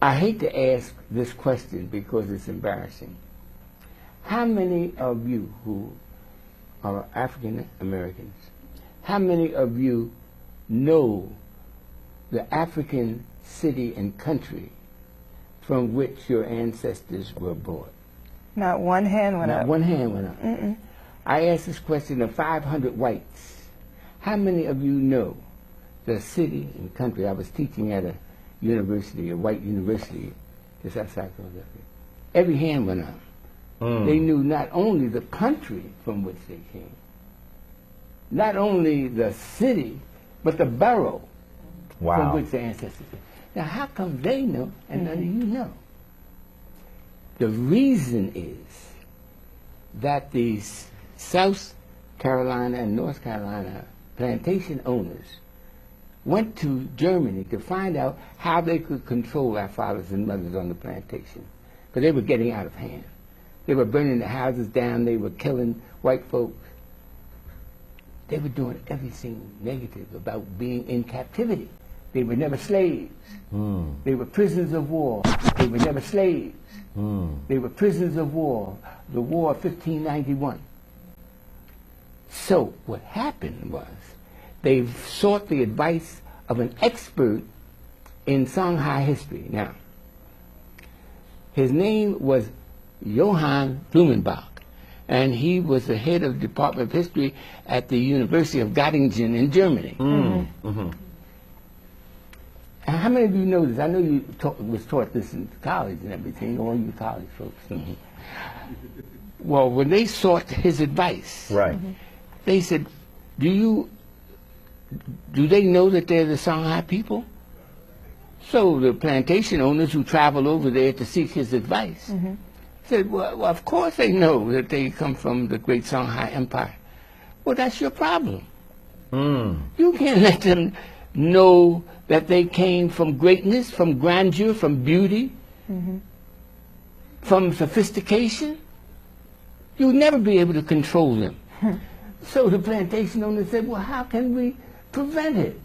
I hate to ask this question because it's embarrassing. How many of you who are African Americans, how many of you know the African city and country from which your ancestors were born? Not one hand went up. Not one hand went up. Mm-mm. I asked this question of 500 whites. How many of you know the city and country? I was teaching at a university, a white university, just outside Philadelphia. Every hand went up. They knew not only the country from which they came, not only the city, but the borough from which their ancestors came. Now, how come they know and none of you know? The reason is that these South Carolina and North Carolina plantation owners went to Germany to find out how they could control our fathers and mothers on the plantation, because they were getting out of hand. They were burning the houses down. They were killing white folks. They were doing everything negative about being in captivity. They were never slaves. They were prisoners of war. They were never slaves. They were prisoners of war, the War of 1591. So what happened was they sought the advice of an expert in Songhai history. Now, his name was Johann Blumenbach, and he was the head of the Department of History at the University of Göttingen in Germany. And how many of you know this? I know you was taught this in college and everything, all you college folks. Well, when they sought his advice, they said, do they know that they're the Songhai people? So the plantation owners who traveled over there to seek his advice said, well, of course they know that they come from the great Songhai Empire. Well, that's your problem. You can't let them know that they came from greatness, from grandeur, from beauty, from sophistication. You'll never be able to control them. So the plantation owner said, well, how can we prevent it?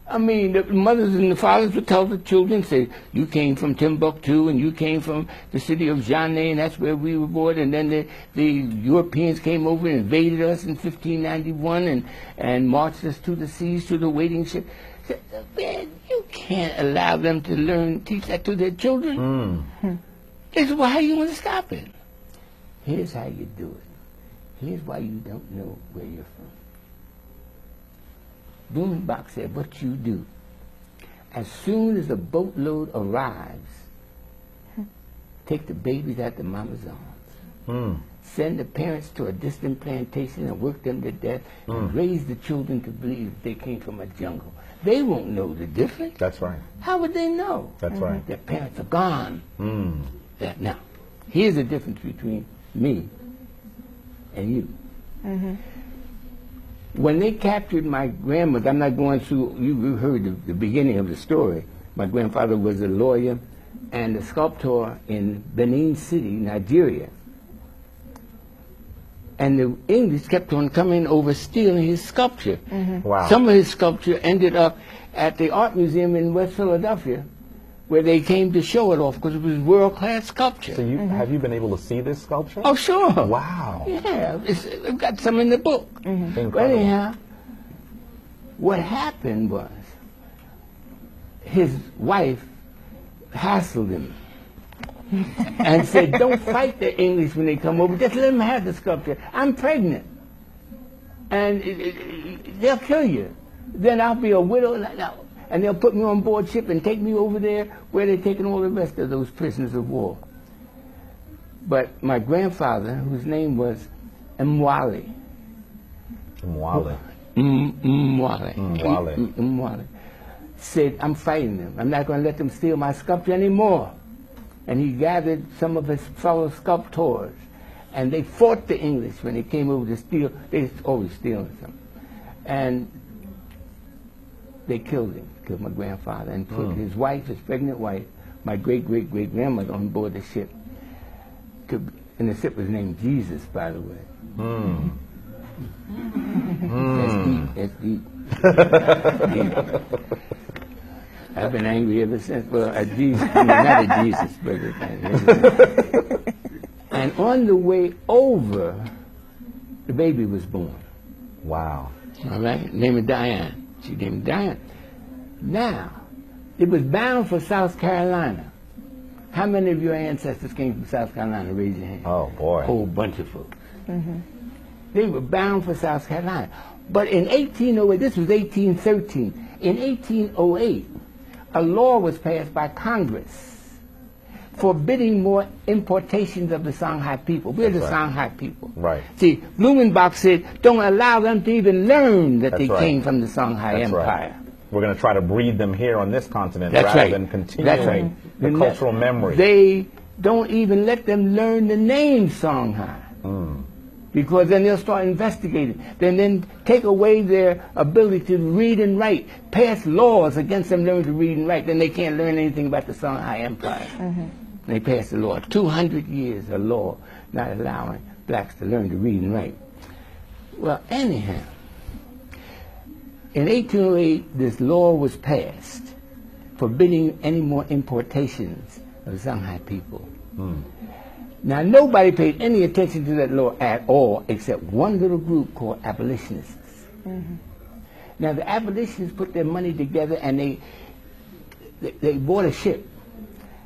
I mean, the mothers and the fathers would tell the children, say, you came from Timbuktu and you came from the city of Jané, and that's where we were born. And then the Europeans came over and invaded us in 1591 and marched us to the seas, to the waiting ship. Man, you can't allow them to teach that to their children. They said, well, how are you going to stop it? Here's how you do it. Here's why you don't know where you're from. Blumenbach said, what you do, as soon as a boatload arrives, take the babies out the mama's arms. Send the parents to a distant plantation and work them to death and raise the children to believe they came from a jungle. They won't know the difference. That's right. How would they know? That's right. Their parents are gone. Now, here's the difference between me and you. When they captured my grandmother, I'm not going through, you heard the beginning of the story. My grandfather was a lawyer and a sculptor in Benin City, Nigeria. And the English kept on coming over stealing his sculpture. Wow. Some of his sculpture ended up at the art museum in West Philadelphia, where they came to show it off because it was world-class sculpture. So have you been able to see this sculpture? Oh, sure. Wow. Yeah, we've got some in the book. But anyhow, what happened was his wife hassled him and said, don't fight the English when they come over. Just let them have the sculpture. I'm pregnant. And they'll kill you. Then I'll be a widow. And they'll put me on board ship and take me over there where they're taking all the rest of those prisoners of war. But my grandfather, whose name was Mwale. Mwale, said, I'm fighting them. I'm not going to let them steal my sculpture anymore. And he gathered some of his fellow sculptors, and they fought the English when they came over to steal. They always stealing something. And they killed him, killed my grandfather, and put his wife, his pregnant wife, my great-great-great-grandmother on board the ship. And the ship was named Jesus, by the way. That's deep, that's deep. I've been angry ever since. Well, at Jesus, I mean, not at Jesus, but ever since. And on the way over, the baby was born. Wow. All right, name it Diane. She named it Diane. Now, it was bound for South Carolina. How many of your ancestors came from South Carolina? Raise your hand. Oh, boy. A whole bunch of folks. They were bound for South Carolina. But in 1808, this was 1813, in 1808, a law was passed by Congress forbidding more importations of the Songhai people. We're the Songhai people. Right. See, Blumenbach said, don't allow them to even learn that they right. came from the Songhai That's Empire. right. We're going to try to breed them here on this continent That's rather right. than That's continuing right. the cultural memory. They don't even let them learn the name Songhai. Because then they'll start investigating. Then take away their ability to read and write, pass laws against them learning to read and write. Then they can't learn anything about the Songhai Empire. They passed a law, 200 years a law not allowing blacks to learn to read and write. Well, anyhow, in 1808, this law was passed forbidding any more importations of Songhai people. Now, nobody paid any attention to that law at all except one little group called abolitionists. Now, the abolitionists put their money together and they bought a ship.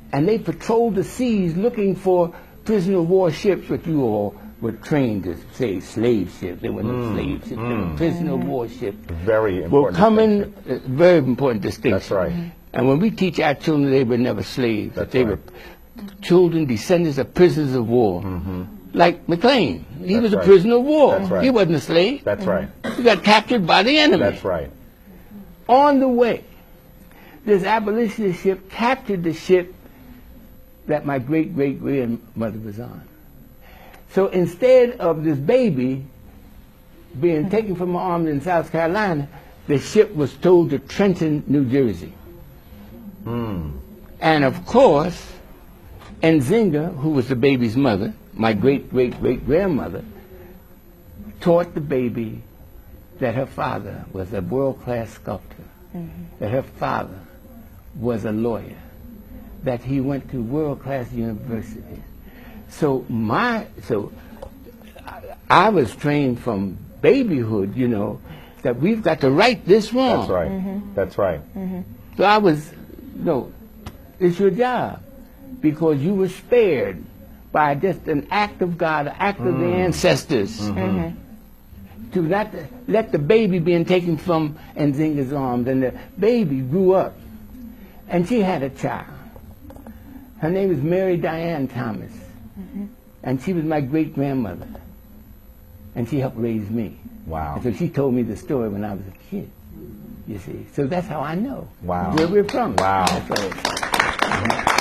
And they patrolled the seas looking for prisoner of war ships, which you all were trained to say slave ships. They were no slave ships. They were prisoner of war ships. Very important. Were coming, very important distinction. That's right. And when we teach our children, they were never slaves. That's they right. were children, descendants of prisoners of war. Like McLean. He That's was a right. prisoner of war. That's right. He wasn't a slave. That's right. He got captured by the enemy. That's right. On the way, this abolitionist ship captured the ship that my great-great-grandmother was on. So instead of this baby being taken from my arms in South Carolina, the ship was towed to Trenton, New Jersey. And of course, Nzinga, who was the baby's mother, my great-great-great-grandmother, taught the baby that her father was a world-class sculptor, that her father was a lawyer, that he went to world-class universities. So I was trained from babyhood, you know, that we've got to right this wrong. That's right. That's right. So I was, no, it's your job, because you were spared by just an act of God, an act of the ancestors, to not let the baby being taken from Nzinga's arms. And the baby grew up, and she had a child. Her name was Mary Diane Thomas, and she was my great-grandmother, and she helped raise me. Wow. And so she told me the story when I was a kid, you see. So that's how I know Wow. where we're from. Wow. That's all.